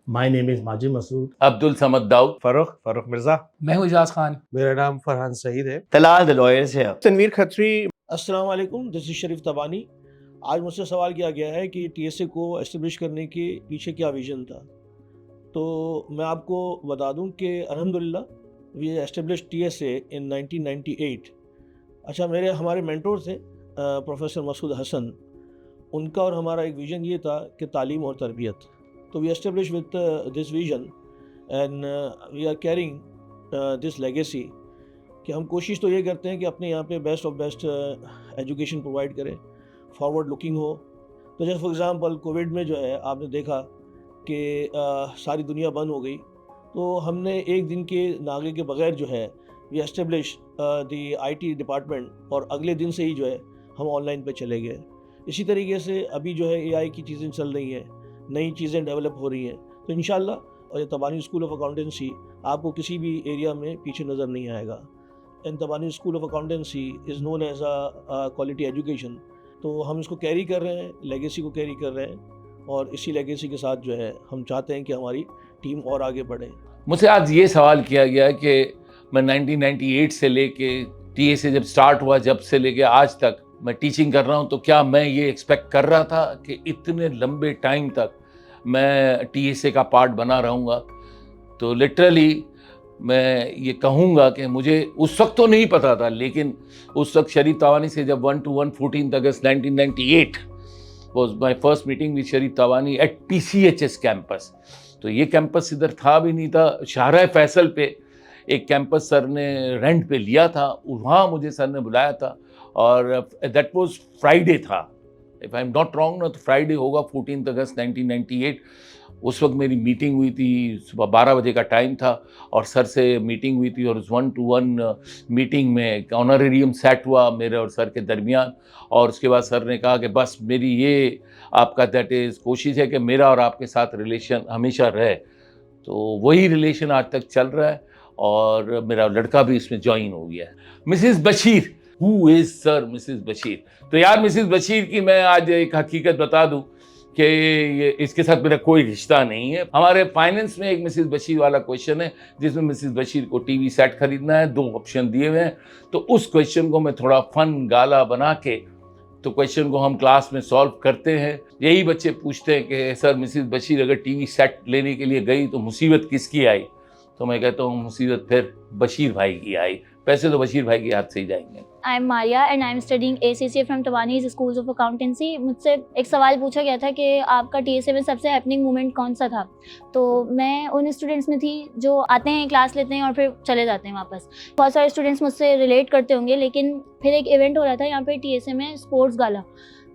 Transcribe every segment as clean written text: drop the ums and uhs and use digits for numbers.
My name is Majid Masood. Abdul Samad Dawood. Farrukh Mirza. मैं हूँ इजाज खान। मेरा नाम फरहान सईद है। तलाल द लॉयर से तनवीर खत्री। अस्सलाम वालेकुम, दिस इज शरीफ तबानी। आज मुझसे सवाल किया गया है कि टीएसए को एस्टेब्लिश करने के पीछे क्या विज़न था। तो मैं आपको बता दूं कि अल्हम्दुलिल्लाह वी एस्टेब्लिश टीएसए इन 1998। अच्छा, हमारे मेंटोर थे प्रोफेसर मसूद हसन। उनका और हमारा एक विज़न ये था कि तालीम और तरबियत। तो we establish with this vision and we are carrying this legacy कि हम कोशिश तो ये करते हैं कि अपने यहाँ पे best of best education provide करें, फॉरवर्ड लुकिंग हो। तो जैसे फॉर एग्ज़ाम्पल कोविड में जो है आपने देखा कि सारी दुनिया बंद हो गई, तो हमने एक दिन के नागे के बगैर जो है we establish the IT department, और अगले दिन से ही जो है हम ऑनलाइन पे चले गए। इसी तरीके से अभी जो है एआई की चीज़ें चल रही हैं, नई चीज़ें डेवलप हो रही हैं। तो इंशाल्लाह और ये तबानी स्कूल ऑफ अकाउंटेंसी आपको किसी भी एरिया में पीछे नज़र नहीं आएगा। And Tabani school of accountancy is known as a quality education. तो हम इसको कैरी कर रहे हैं, लेगेसी को कैरी कर रहे हैं, और इसी लेगेसी के साथ जो है हम चाहते हैं कि हमारी टीम और आगे बढ़े। मुझसे आज ये सवाल किया गया कि मैं 1998 से लेके टीएसए जब स्टार्ट हुआ, जब से लेके आज तक मैं टीचिंग कर रहा हूँ, तो क्या मैं ये एक्सपेक्ट कर रहा था कि इतने लंबे टाइम तक मैं टीएसए का पार्ट बना रहूँगा। तो लिटरली मैं ये कहूँगा कि मुझे उस वक्त तो नहीं पता था, लेकिन उस वक्त शरीफ तवानी से जब 1 to 1 14 August 1998 was my first meeting with Sharif Tawani at PCHS campus. तो ये कैंपस इधर था भी नहीं था, शाहराह फैसल पे एक कैंपस सर ने रेंट पे लिया था, वहाँ मुझे सर ने बुलाया था, और दैट वाज फ्राइडे था, if I am not wrong ना, तो फ्राइडे होगा 14 अगस्त 1998। उस वक्त मेरी मीटिंग हुई थी, सुबह 12 बजे का टाइम था, और सर से मीटिंग हुई थी, और उस 1 to 1 मीटिंग में ऑनरेरियम सेट हुआ मेरे और सर के दरमियान। और उसके बाद सर ने कहा कि बस मेरी ये आपका दैट इज़ कोशिश है कि मेरा और आपके साथ रिलेशन हमेशा रहे। तो वही रिलेशन आज तक चल रहा है, और मेरा लड़का भी इसमें ज्वाइन हो गया है। Mrs Bashir, who is sir Mrs Bashir? तो यार मिसिस बशीर की मैं आज एक हकीकत बता दूं कि ये इसके साथ मेरा कोई रिश्ता नहीं है। हमारे फाइनेंस में एक मिसिस बशीर वाला क्वेश्चन है, जिसमें मिसिस बशीर को टीवी सेट खरीदना है, 2 ऑप्शन दिए हुए हैं। तो उस क्वेश्चन को मैं थोड़ा फन गाला बना के, तो क्वेश्चन को हम क्लास में सॉल्व करते हैं। यही बच्चे पूछते हैं कि सर मिसिस बशीर अगर टीवी सेट लेने के लिए गई तो मुसीबत किसकी आई? तो मैं कहता हूँ मुसीबत फिर बशीर भाई की आई, पैसे तो बशीर भाई के हाथ से ही जाएंगे। I am Maria and I am studying ACCA from Tabani's schools of accountancy. मुझसे एक सवाल पूछा गया था कि आपका टीएसए में सबसे हैपनिंग मोमेंट कौन सा था। तो मैं उन स्टूडेंट्स में थी जो आते हैं, क्लास लेते हैं और फिर चले जाते हैं वापस। बहुत सारे स्टूडेंट्स मुझसे रिलेट करते होंगे, लेकिन फिर एक इवेंट हो रहा था यहाँ पे टीएसए में, स्पोर्ट्स गाला।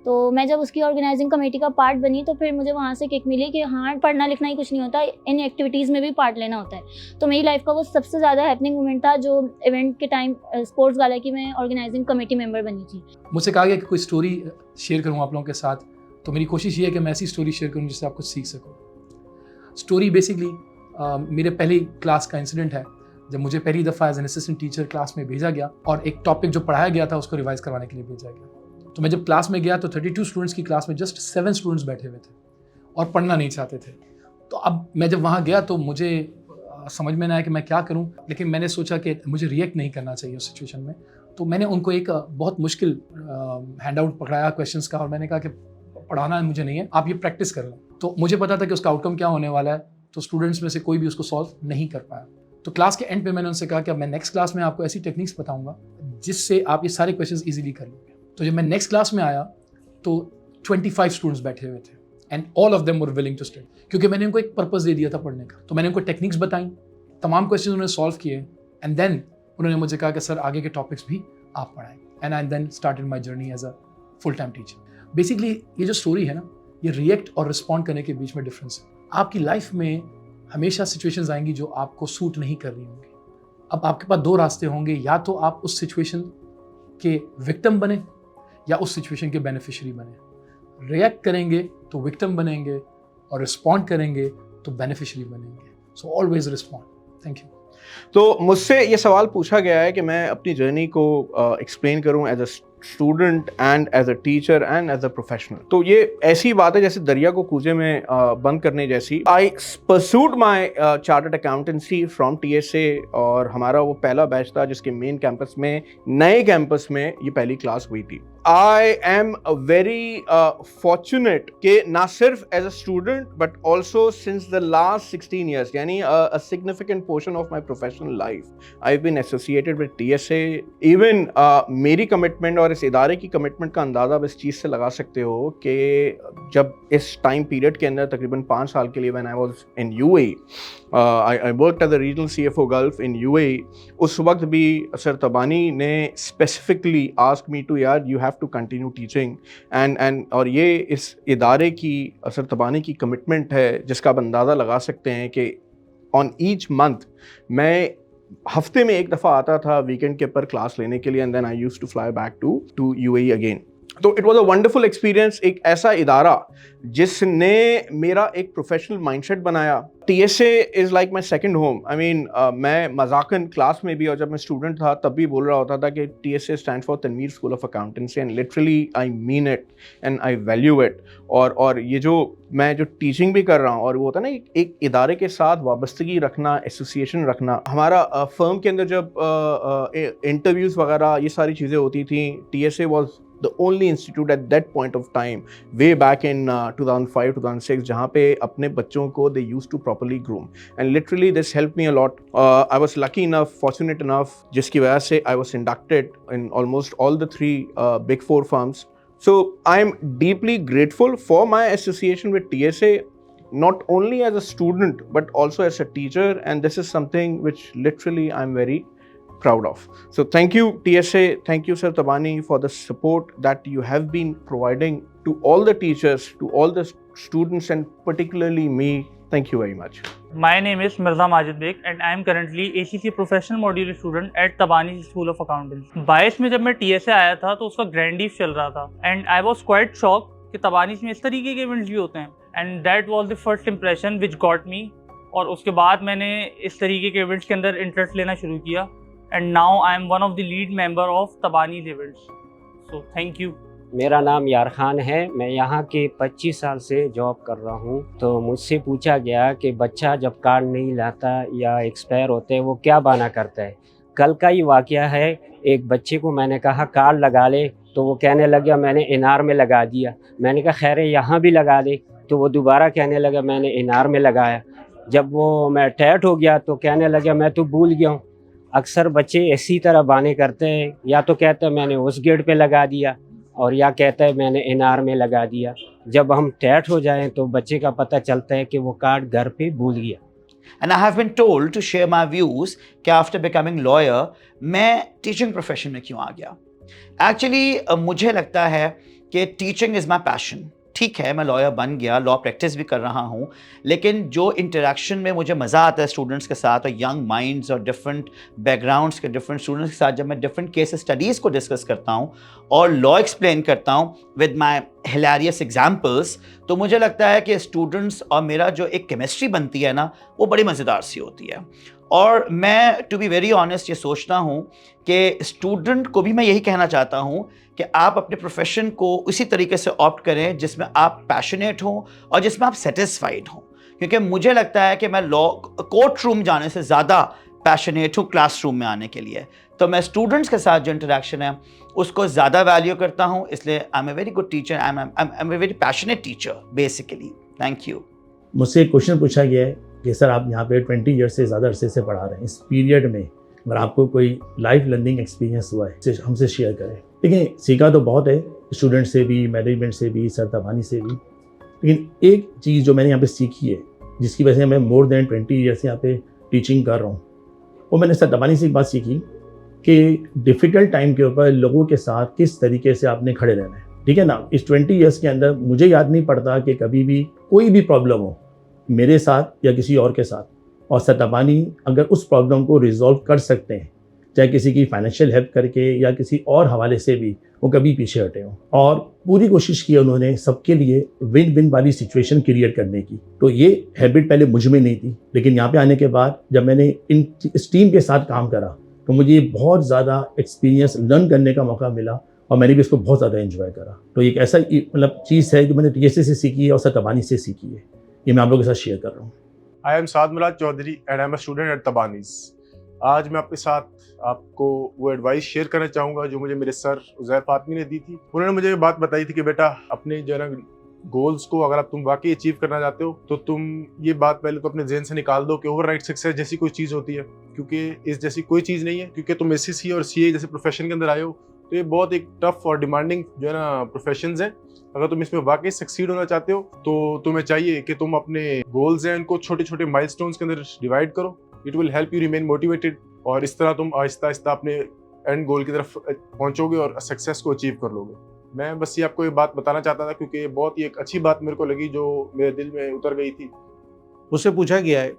तो मैं जब उसकी ऑर्गेनाइजिंग कमेटी का पार्ट बनी, तो फिर मुझे वहाँ से किक मिली कि हाँ, पढ़ना लिखना ही कुछ नहीं होता, इन एक्टिविटीज़ में भी पार्ट लेना होता है। तो मेरी लाइफ का वो सबसे ज़्यादा हैपनिंग मोमेंट था, जो इवेंट के टाइम स्पोर्ट्स गाला की मैं ऑर्गेनाइजिंग कमेटी मेंबर बनी थी। मुझसे कहा गया कि कोई स्टोरी शेयर करूँ आप लोगों के साथ, तो मेरी कोशिश ये है कि मैं ऐसी स्टोरी शेयर करूँ जिससे आप कुछ सीख सको। स्टोरी बेसिकली मेरे पहली क्लास का इंसिडेंट है, जब मुझे पहली दफ़ा as an assistant teacher class में भेजा गया और एक टॉपिक जो पढ़ाया गया था उसको रिवाइज करवाने के लिए भेजा गया। तो मैं जब क्लास में गया तो 32 स्टूडेंट्स की क्लास में जस्ट 7 स्टूडेंट्स बैठे हुए थे और पढ़ना नहीं चाहते थे। तो अब मैं जब वहाँ गया तो मुझे समझ में ना आया कि मैं क्या करूँ, लेकिन मैंने सोचा कि मुझे रिएक्ट नहीं करना चाहिए उस सिचुएशन में। तो मैंने उनको एक बहुत मुश्किल हैंड आउट पकड़ाया क्वेश्चंस का, और मैंने कहा कि पढ़ाना मुझे नहीं है, आप ये प्रैक्टिस कर लो। तो मुझे पता था कि उसका आउटकम क्या होने वाला है, तो स्टूडेंट्स में से कोई भी उसको सॉल्व नहीं कर पाया। तो क्लास के एंड पे मैंने उनसे कहा कि अब मैं नेक्स्ट क्लास में आपको ऐसी टेक्निक्स बताऊंगा जिससे आप ये सारे क्वेश्चंस इजीली कर लोगे। तो जब मैं नेक्स्ट क्लास में आया तो 25 स्टूडेंट्स बैठे हुए थे and all of them were willing to study, क्योंकि मैंने उनको एक पर्पस दे दिया था पढ़ने का। तो मैंने उनको टेक्निक्स बताई, तमाम क्वेश्चन उन्होंने सॉल्व किए, एंड देन उन्होंने मुझे कहा कि सर आगे के टॉपिक्स भी आप पढ़ाएं, and I then started my journey as a full time teacher. Basically ये जो स्टोरी है ना, ये रिएक्ट और रिस्पॉन्ड करने के बीच में डिफरेंस है। आपकी लाइफ में हमेशा सिचुएशंस आएंगी जो आपको सूट नहीं कर रही होंगी। अब आपके पास 2 रास्ते होंगे, या तो आप उस सिचुएशन के विक्टिम बने या उस सिचुएशन के बेनिफिशियरी बने। रिएक्ट करेंगे तो विक्टिम बनेंगे, और रिस्पॉन्ड करेंगे तो बेनिफिशियरी बनेंगे। So always respond. Thank you. तो मुझसे ये सवाल पूछा गया है कि मैं अपनी जर्नी को एक्सप्लेन करूं as a student and as a teacher and as a professional. तो ये ऐसी बात है जैसे दरिया को कूजे में बंद करने जैसी। I pursued my chartered accountancy from TSA, और हमारा वो पहला बैच था जिसके मेन कैंपस में, नए कैंपस में ये पहली क्लास हुई थी। आई एम वेरी फॉर्चुनेट कि ना सिर्फ as a student but also since the last 16 years, यानी a significant portion of my professional life I've been associated with TSA. Even मेरी कमिटमेंट और इस इदारे की कमिटमेंट का अंदाज़ा आप इस चीज़ से लगा सकते हो कि जब इस टाइम पीरियड के अंदर तकरीबन 5 साल के लिए when I was in UAE, I worked as a regional CFO Gulf in UAE, उस वक्त भी सर तबानी ने specifically asked me to, यार you have to continue teaching and और ये इस इदारे की सर तबानी की कमिटमेंट है जिसका आप अंदाज़ा लगा सकते हैं कि ऑन ईच मंथ मैं हफ्ते में एक दफ़ा आता था वीकेंड के ऊपर क्लास लेने के लिए, and then I used to fly back to UAE again. तो it was a wonderful experience, एक ऐसा इदारा जिसने मेरा एक प्रोफेशनल माइंडसेट बनाया। TSA is like my second home. I mean मैं मजाकन क्लास में भी और जब मैं स्टूडेंट था तब भी बोल रहा होता था कि TSA stand for Tanveer school of accountancy, and literally I mean it and I value it. और ये जो मैं जो टीचिंग भी कर रहा हूँ और वो होता है ना एक इदारे के साथ वाबस्तगी रखना, एसोसिएशन रखना। हमारा फर्म के अंदर जब इंटरव्यूज़ वगैरह ये सारी चीज़ें होती थी, TSA was the only institute at that point of time, way back in 2005-2006, जहाँ पे अपने बच्चों को they used to properly groom, and literally this helped me a lot. I was lucky enough, fortunate enough, जिसकी वजह से I was inducted in almost all the 3 big 4 firms. So I am deeply grateful for my association with TSA, not only as a student but also as a teacher, and this is something which literally I am very proud of. So thank you TSA, thank you Sir Tabani for the support that you have been providing to all the teachers, to all the students, and particularly me. Thank you very much. My name is Mirza Majid Beg and I am currently ACC Professional Module student at Tabani School of Accountancy. 22 में जब मैं TSA आया था तो उसका grand ewe चल रहा था, and I was quite shocked कि तबानी में इस तरीके के इवेंट्स भी होते हैं, and that was the first impression which got me. और उसके बाद मैंने इस तरीके के इवेंट्स के अंदर इंटरेस्ट लेना शुरू किया, and now I am one of the lead member of Tabani's events. So thank you. मेरा नाम यार खान है, मैं यहाँ के 25 साल से जॉब कर रहा हूँ। तो मुझसे पूछा गया कि बच्चा जब कार्ड नहीं लाता या एक्सपायर होते हैं वो क्या बहाना करता है। कल का ही वाक़या है, एक बच्चे को मैंने कहा कार्ड लगा ले, तो वो कहने लगा मैंने इनार में लगा दिया। मैंने कहा खैर यहाँ भी लगा दे, तो वो दोबारा कहने लगा मैंने इनार में लगाया। जब वो मैं टैट हो गया तो कहने लगा मैं तो भूल गया हूँ। अक्सर बच्चे इसी तरह बहाने करते हैं, या तो कहते हैं मैंने उस गेट पे लगा दिया, और या कहता है मैंने इनार में लगा दिया। जब हम टैट हो जाएं तो बच्चे का पता चलता है कि वो कार्ड घर पे भूल गया। And I have been told to share my views कि after becoming lawyer मैं टीचिंग प्रोफेशन में क्यों आ गया। एक्चुअली मुझे लगता है कि टीचिंग इज़ माई पैशन। ठीक है, मैं लॉयर बन गया, लॉ प्रैक्टिस भी कर रहा हूँ, लेकिन जो इंटरेक्शन में मुझे मज़ा आता है स्टूडेंट्स के साथ, और यंग माइंड्स और डिफरेंट बैकग्राउंड्स के डिफरेंट स्टूडेंट्स के साथ जब मैं डिफरेंट केस स्टडीज़ को डिस्कस करता हूँ और लॉ एक्सप्लेन करता हूँ विद माई हिलेरियस एग्जाम्पल्स, तो मुझे लगता है कि स्टूडेंट्स और मेरा जो एक केमिस्ट्री बनती है ना, वो बड़ी मज़ेदार सी होती है। और मैं टू बी वेरी ऑनेस्ट ये सोचता हूँ कि स्टूडेंट को भी मैं यही कहना चाहता हूँ कि आप अपने प्रोफेशन को उसी तरीके से ऑप्ट करें जिसमें आप पैशनेट हों और जिसमें आप सेटिस्फाइड हों, क्योंकि मुझे लगता है कि मैं लॉ कोर्ट रूम जाने से ज़्यादा पैशनेट हूँ क्लासरूम में आने के लिए। तो मैं स्टूडेंट्स के साथ जो इंटरेक्शन है उसको ज़्यादा वैल्यू करता हूँ, इसलिए I am a very good teacher, I am a very passionate teacher basically. Thank you. मुझसे एक क्वेश्चन पूछा गया है कि सर आप यहाँ पे 20 ईयर्स से ज़्यादा अरसे से पढ़ा रहे हैं, इस पीरियड में अगर आपको कोई लाइफ लर्निंग एक्सपीरियंस हुआ है हमसे शेयर करें। देखिए सीखा तो बहुत है, स्टूडेंट से भी, मैनेजमेंट से भी, सर तबानी से भी, लेकिन एक चीज़ जो मैंने यहाँ पे सीखी है जिसकी वजह से मैं मोर देन 20 ईयर्स यहाँ पे टीचिंग कर रहा हूँ, वो मैंने सर तबानी से एक बात सीखी कि डिफ़िकल्ट टाइम के ऊपर लोगों के साथ किस तरीके से आपने खड़े रहना है। ठीक है ना, इस 20 ईयर्स के अंदर मुझे याद नहीं पड़ता कि कभी भी कोई भी प्रॉब्लम हो मेरे साथ या किसी और के साथ, और सर तबानी अगर उस प्रॉब्लम को रिजॉल्व कर सकते हैं, चाहे किसी की फाइनेंशियल हेल्प करके या किसी और हवाले से भी, वो कभी पीछे हटे हों। और पूरी कोशिश की उन्होंने सबके लिए विन विन वाली सिचुएशन क्रिएट करने की। तो ये हैबिट पहले मुझ में नहीं थी, लेकिन यहाँ पे आने के बाद जब मैंने इस टीम के साथ काम करा तो मुझे बहुत ज़्यादा एक्सपीरियंस लर्न करने का मौका मिला, और मैंने भी इसको बहुत ज़्यादा एंजॉय करा। तो एक ऐसा मतलब चीज़ है जो मैंने टीएसए से सीखी है और सर तबानी से सीखी है, ये मैं आप लोगों के साथ शेयर कर रहा हूँ। I am Saad Murad Chaudhary and I am a student at Tabani's. आज मैं आपके साथ आपको वो एडवाइस शेयर करना चाहूँगा जो मुझे मेरे सर उज़ैर फातमी ने दी थी। उन्होंने मुझे ये बात बताई थी कि बेटा अपने जो है ना गोल्स को अगर आप तुम वाकई अचीव करना चाहते हो तो तुम ये बात पहले तो अपने जहन से निकाल दो कि ओवरनाइट सक्सेस जैसी कोई चीज़ होती है, क्योंकि इस जैसी कोई चीज़ नहीं है। क्योंकि तुम एससीसी और सीए जैसे प्रोफेशन के अंदर आए हो तो ये बहुत एक टफ और डिमांडिंग जो है ना प्रोफेशंस हैं। अगर तुम इसमें वाकई सक्सीड होना चाहते हो तो तुम्हें चाहिए कि तुम अपने गोल्स हैं उनको छोटे छोटे माइलस्टोन्स के अंदर डिवाइड करो। It will help you remain motivated और इस तरह तुम आहिस्ता आहिस्ता अपने एंड गोल की तरफ पहुंचोगे और सक्सेस को अचीव कर लोगे। मैं बस ये आपको ये बात बताना चाहता था क्योंकि ये बहुत ही एक अच्छी बात मेरे को लगी जो मेरे दिल में उतर गई थी। मुझसे पूछा गया है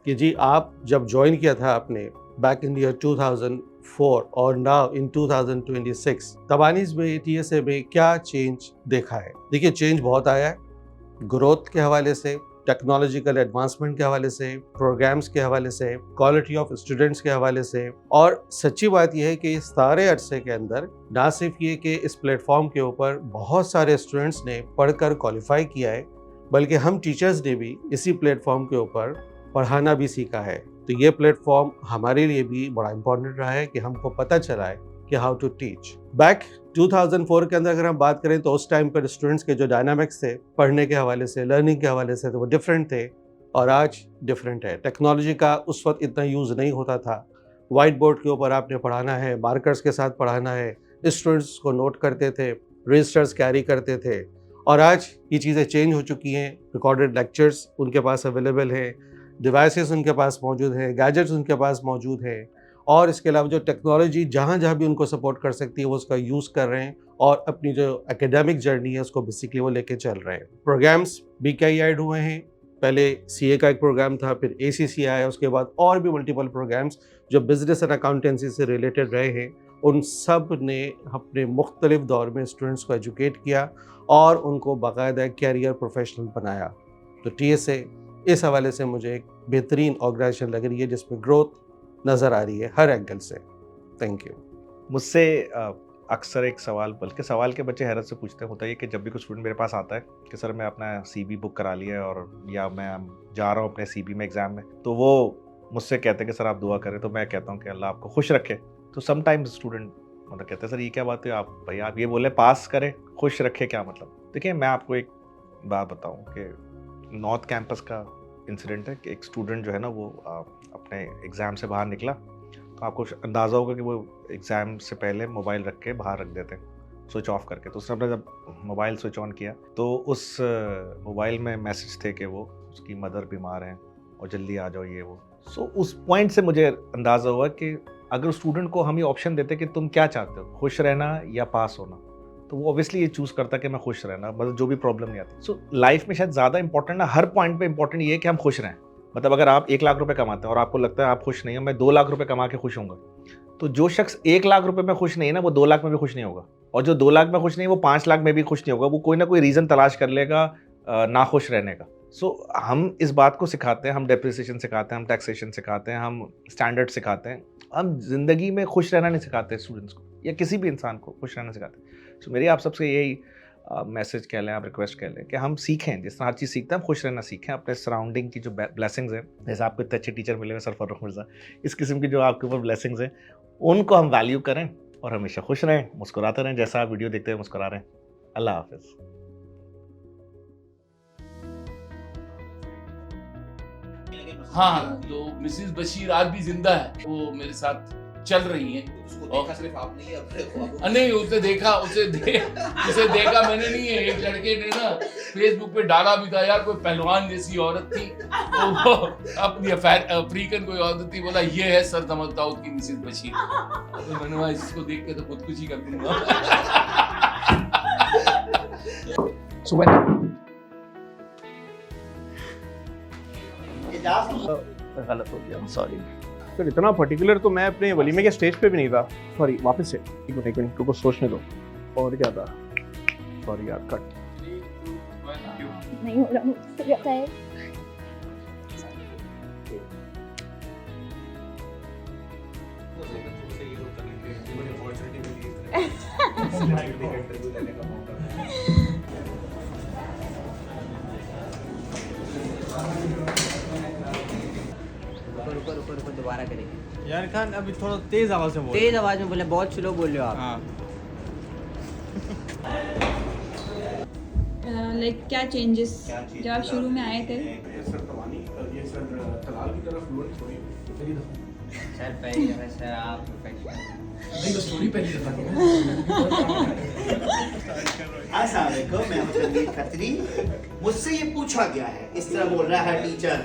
कि जी आप जब ज्वाइन किया था आपने बैक इन ईयर 2004 और नाउ इन 2026 तबानीज़ में टीएसए में क्या चेंज देखा है। देखिए चेंज बहुत आया है, ग्रोथ के हवाले से, टेक्नोलॉजिकल एडवांसमेंट के हवाले से, प्रोग्राम्स के हवाले से, क्वालिटी ऑफ स्टूडेंट्स के हवाले से। और सच्ची बात यह है कि इस सारे अरसे के अंदर ना सिर्फ ये कि इस प्लेटफॉर्म के ऊपर बहुत सारे स्टूडेंट्स ने पढ़कर क्वालिफाई किया है, बल्कि हम टीचर्स ने भी इसी प्लेटफॉर्म के ऊपर पढ़ाना भी सीखा है। तो ये प्लेटफॉर्म हमारे लिए भी बड़ा इंपॉर्टेंट रहा है कि हमको पता चला है कि हाउ टू टीच। बैक 2004 के अंदर अगर हम बात करें तो उस टाइम पर स्टूडेंट्स के जो डायनामिक्स थे पढ़ने के हवाले से, लर्निंग के हवाले से, तो वो डिफरेंट थे और आज डिफरेंट है। टेक्नोलॉजी का उस वक्त इतना यूज़ नहीं होता था। वाइट बोर्ड के ऊपर आपने पढ़ाना है, मार्कर्स के साथ पढ़ाना है, स्टूडेंट्स को नोट करते थे, रजिस्टर्स कैरी करते थे। और आज ये चीज़ें चेंज हो चुकी हैं। रिकॉर्डेड लेक्चर्स उनके पास अवेलेबल है, डिवाइसेस उनके पास मौजूद हैं, गैजेट्स उनके पास मौजूद हैं, और इसके अलावा जो टेक्नोलॉजी जहाँ जहाँ भी उनको सपोर्ट कर सकती है वो उसका यूज़ कर रहे हैं और अपनी जो एकेडमिक जर्नी है उसको बेसिकली वो लेके चल रहे हैं। प्रोग्राम्स भी कई ऐड हुए हैं। पहले सीए का एक प्रोग्राम था, फिर एसीसी आया, उसके बाद और भी मल्टीपल प्रोग्राम्स जो बिजनेस एंड अकाउंटेंसी से रिलेटेड रहे हैं। उन सब ने अपने मुख्तलिफ दौर में स्टूडेंट्स को एजुकेट किया और उनको बाकायदा कैरियर प्रोफेशनल बनाया। तो टीएसए इस हवाले से मुझे एक बेहतरीन ऑर्गेनाइजेशन लग रही है जिसमें ग्रोथ नज़र आ रही है हर एंगल से। Thank you. मुझसे अक्सर एक सवाल, बल्कि सवाल के बच्चे हैरत से पूछते होता है कि जब भी कोई स्टूडेंट मेरे पास आता है कि सर मैं अपना सीबी बुक करा लिया है और या मैं जा रहा हूँ अपने सीबी में एग्ज़ाम में, तो वो मुझसे कहते हैं कि सर आप दुआ करें। तो मैं कहता हूँ कि अल्लाह आपको खुश रखे। तो समटाइम्स स्टूडेंट मतलब कहते हैं सर ये क्या बात है, आप भाई आप ये बोले पास करें, खुश रखे, क्या मतलब। देखिए मैं आपको एक बात बताऊँ कि नॉर्थ कैंपस का इंसिडेंट है कि एक स्टूडेंट जो है ना वो अपने एग्ज़ाम से बाहर निकला, तो आपको अंदाज़ा होगा कि वो एग्ज़ाम से पहले मोबाइल रख के बाहर रख देते हैं स्विच ऑफ करके। तो उसने जब मोबाइल स्विच ऑन किया तो उस मोबाइल में मैसेज थे कि वो उसकी मदर बीमार हैं और जल्दी आ जाओ ये वो। सो उस पॉइंट से मुझे अंदाज़ा हुआ कि अगर स्टूडेंट को हम ये ऑप्शन देते कि तुम क्या चाहते हो, खुश रहना या पास होना, तो वो ऑब्वियसली ये चूज़ करता कि मैं खुश रहना, मतलब जो भी प्रॉब्लम नहीं आती। सो लाइफ में शायद ज़्यादा इंपॉर्टेंट ना, हर पॉइंट पे इंपॉर्टेंट ये है कि हम खुश रहें। मतलब अगर आप 1 लाख रुपए कमाते हैं और आपको लगता है आप खुश नहीं हो, मैं 2 लाख रुपए कमा के खुश होऊंगा, तो जो शख्स 1 लाख रुपए में खुश नहीं है ना, वो 2 लाख में भी खुश नहीं होगा, और जो 2 लाख में खुश नहीं है वो 5 लाख में भी खुश नहीं होगा। वो कोई ना कोई रीज़न तलाश कर लेगा नाखुश रहने का। सो हम इस बात को सिखाते हैं, हम डेप्रिसिएशन सिखाते हैं, हम टैक्सेशन सिखाते हैं, हम स्टैंडर्ड सिखाते हैं, हम ज़िंदगी में खुश रहना नहीं सिखाते स्टूडेंट्स को या किसी भी इंसान को खुश रहना सिखाते। सो मेरी आप सबसे यही मैसेज कह लें, आप रिक्वेस्ट कह लें कि हम सीखें, जिस तरह हर चीज़ सीखते हैं हम खुश रहना सीखें। अपने सराउंडिंग की जो ब्लेसिंग्स हैं, जैसे आपको इतने अच्छे टीचर मिले हुए सर फर्रुख मिर्ज़ा, इस किस्म की जो आपके ऊपर ब्लेसिंग्स हैं उनको हम वैल्यू करें और हमेशा खुश रहें, मुस्कुराते रहें। जैसा आप वीडियो देखते हैं मुस्कुरा रहे हैं। अल्लाह हाफिज़। हाँ, तो मिसेस बशीर आज भी जिंदा है, वो मेरे साथ चल रही हैं। उसको देखा सिर्फ आप नहीं है, नहीं, उसे देखा मैंने नहीं है। एक लड़के ने ना फेसबुक पे डाला भी था, यार कोई पहलवान जैसी औरत थी, तो वो अपनी अफ्रीकन कोई औरत थी, बोला ये है सर दमलताउद की मिसेस बशीर। तो मैंने कहा इसको देख के तो खुदकुशी कर दूंगा। गलत हो गया, सॉरी सर। इतना पर्टिकुलर तो मैं अपने वलीमे के स्टेज पे भी नहीं था। सॉरी, वापस से एक मिनट को सोचने दो। और क्या था, सॉरी यार, कट नहीं हो रहा मुझसे लगता है। रुको रुको रुको दोबारा करेंगे। यार खान अभी थोड़ा तेज आवाज से बोल। तेज आवाज में बोले, बहुत स्लो बोल रहे हो आप। हाँ। लाइक क्या चेंजेस जब आप शुरू में आए थे? सर पहली दफा सर आप प्रोफेशनल स्टोरी पहली दफा अस्सलाम वालेकुम, मैं हूं तनवीर खत्री। मुझसे ये पूछा गया है, इस तरह बोल रहा है टीचर